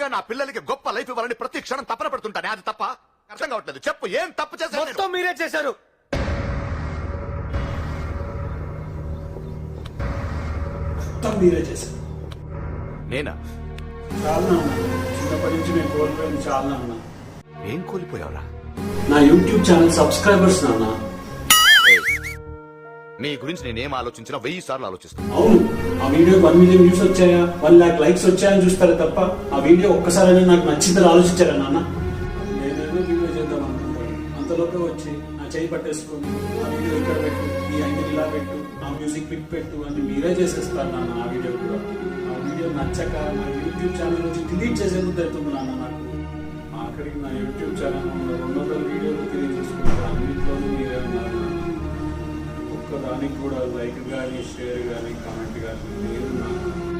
గా నా పిల్లలకి గొప్ప లైఫ్ ఇవ్వాలని ప్రతి క్షణం తపన పడుతుంటానే, అది తప్ప? అర్థం కావట్లేదు. చెప్పు, ఏం తప్పు చేశాను నేను? మొత్తం మీరే చేశారు. మొత్తం మీరే చేశారు. నేనా? చాలా అన్నా, చిన్నప్పటి నుంచి నేను కోల్పోయింది చాలా అన్నా. ఏం కోల్పోయావురా? నా యూట్యూబ్ ఛానల్ సబ్స్క్రైబర్స్ నాన్న. నీ గురించి నేనేం ఆలోచించినా 1000 సార్లు ఆలోచిస్తాను. అవును, ఆ వీడియో 1 మిలియన్ వ్యూస్ వచ్చాయా, 1 లాక్ లైక్స్ వచ్చాయని చూస్తారా తప్ప ఆ వీడియో ఒక్కసారైనా నాకు నచ్చిందని ఆలోచించారా నాన్న? నేనేదో వీడియో చేద్దాం అనుకుంటాను, అంతలోపే వచ్చి నా చేయి పట్టేసుకొని ఆ వీడియో ఇక్కడ పెట్టు, ఈ యాంగిల్ ఇలా పెట్టు, ఆ మ్యూజిక్ పిక్ పెట్టు అని మీరే చేసేస్తారు నాన్న. ఆ వీడియో కూడా ఆ వీడియో నచ్చక నా యూట్యూబ్ ఛానల్ నుంచి డిలీట్ చేసేందుకు అవుతుంది నాన్న. నాకు ఆఖరికి నా యూట్యూబ్ ఛానల్ 200 వీడియోలు తిరిగి చూసుకుంటాను, అన్నింటిలో మీరే ఉన్నారు నాన్న. ఒక్కదానికి కూడా లైక్ కానీ షేర్ కానీ కామెంట్ కానీ లేదు నాన్న.